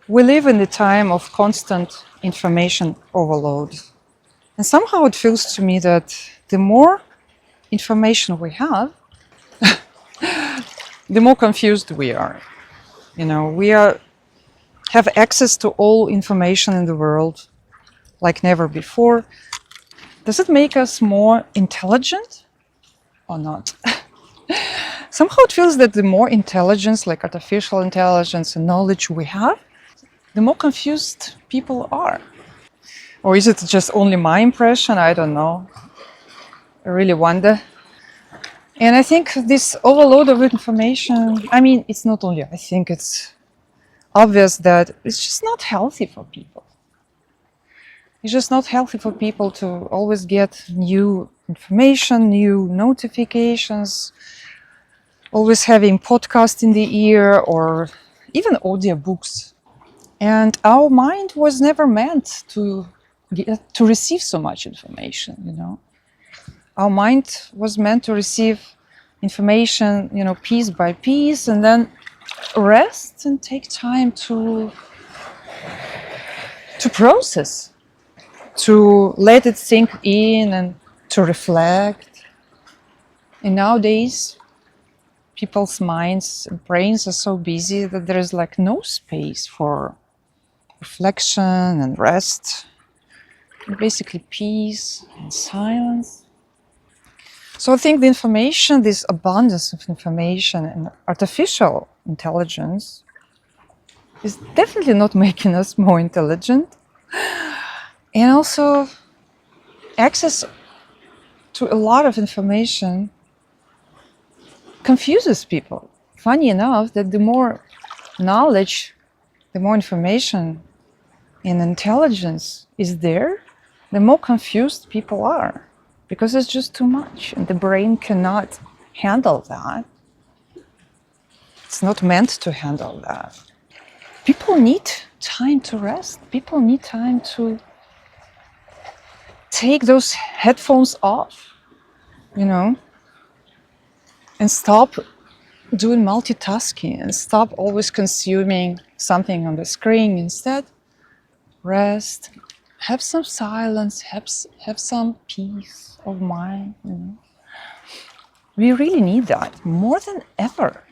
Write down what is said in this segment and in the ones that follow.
We live in a time of constant information overload. And somehow it feels to me that the more information we have, the more confused we are. We have access to all information in the world like never before. Does it make us more intelligent or not? Somehow it feels that the more intelligence, like artificial intelligence and knowledge we have, the more confused people are. Or is it just only my impression? I don't know. I really wonder. And I think this overload of information, I mean, it's not only, I think it's obvious that it's just not healthy for people. It's just not healthy for people to always get new information, new notifications, always having podcasts in the ear or even audiobooks. And our mind was never meant to receive so much information. Our mind was meant to receive information, piece by piece, and then rest and take time to process, to let it sink in and to reflect. And nowadays, people's minds and brains are so busy that there is like no space for reflection and rest, and basically peace and silence. So I think the information, this abundance of information and artificial intelligence is definitely not making us more intelligent. And also access to a lot of information confuses people. Funny enough that the more knowledge, the more information and intelligence is there, the more confused people are, because it's just too much and the brain cannot handle that. It's not meant to handle that. People need time to rest. People need time to take those headphones off, and stop doing multitasking and stop always consuming something on the screen. Instead, rest, have some silence, have some peace of mind. We really need that more than ever.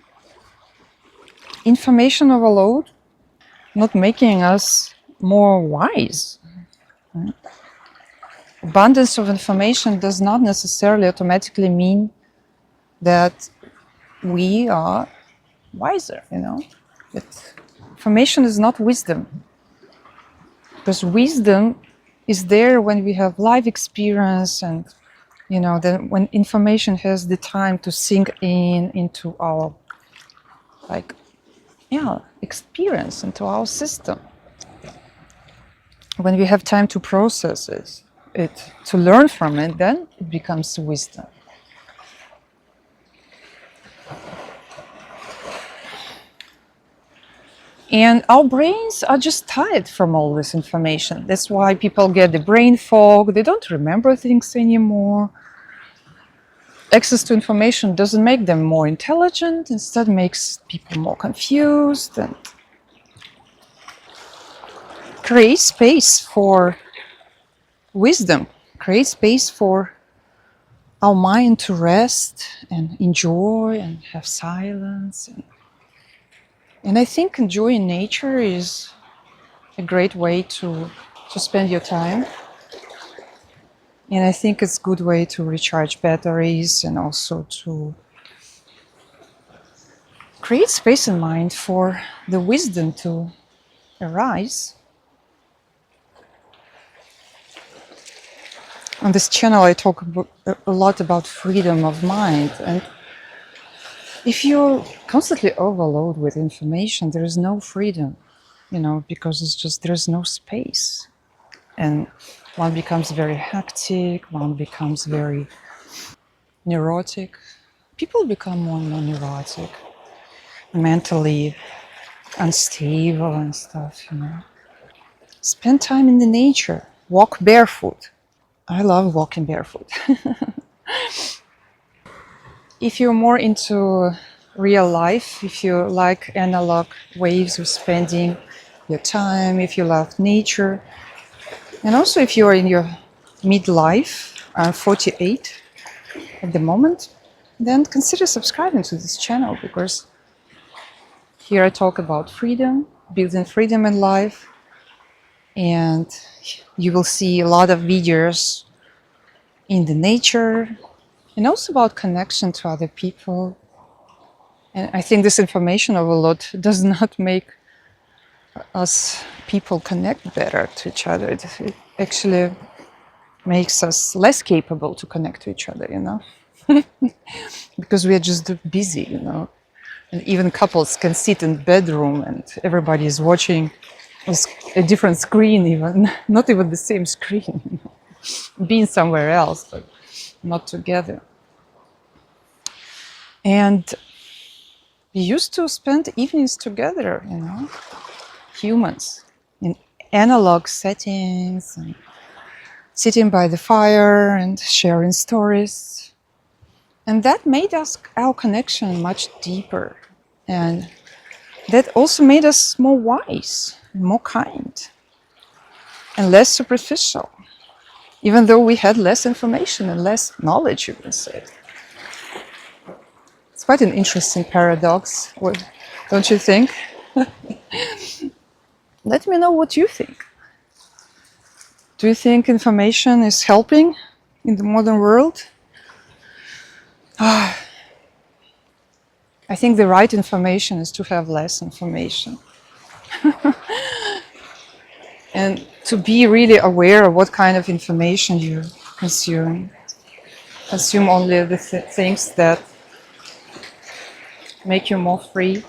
Information overload not making us more wise. Abundance of information does not necessarily automatically mean that we are wiser, That information is not wisdom. Because wisdom is there when we have life experience and, then when information has the time to sink into our, experience, into our system. When we have time to process it, to learn from it, then it becomes wisdom. And our brains are just tired from all this information. That's why people get the brain fog. They don't remember things anymore. Access to information doesn't make them more intelligent. Instead, makes people more confused and creates space for wisdom, creates space for our mind to rest and enjoy and have silence. And I think enjoying nature is a great way to spend your time. And I think it's a good way to recharge batteries and also to create space in mind for the wisdom to arise. On this channel, I talk a lot about freedom of mind. And if you're constantly overloaded with information, there is no freedom, because it's just, there's no space. And one becomes very hectic, one becomes very neurotic. People become more and more neurotic, mentally unstable and stuff, Spend time in the nature, walk barefoot. I love walking barefoot. If you're more into real life, if you like analog ways of spending your time, if you love nature, and also if you are in your midlife, 48 at the moment, then consider subscribing to this channel, because here I talk about freedom, building freedom in life, and you will see a lot of videos in the nature and also about connection to other people. And I think this information overload does not make us people connect better to each other. It actually makes us less capable to connect to each other, you know, because we are just busy, you know. And even couples can sit in the bedroom and everybody is watching a different screen, even not even the same screen, you know, being somewhere else, but not together. And we used to spend evenings together, you know, humans in analog settings and sitting by the fire and sharing stories. And that made our connection much deeper. And that also made us more wise, more kind, and less superficial, even though we had less information and less knowledge, you can say. It's quite an interesting paradox, don't you think? Let me know what you think. Do you think information is helping in the modern world? I think the right information is to have less information. And to be really aware of what kind of information you consume. Consume only the things that make you more free,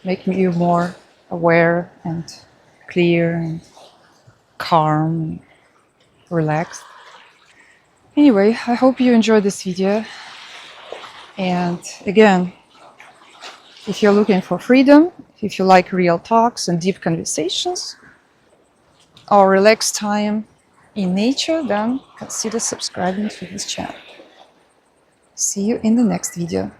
make you more aware and clear and calm and relaxed. Anyway, I hope you enjoyed this video. And again, if you're looking for freedom, if you like real talks and deep conversations, or relaxed time in nature, then consider subscribing to this channel. See you in the next video.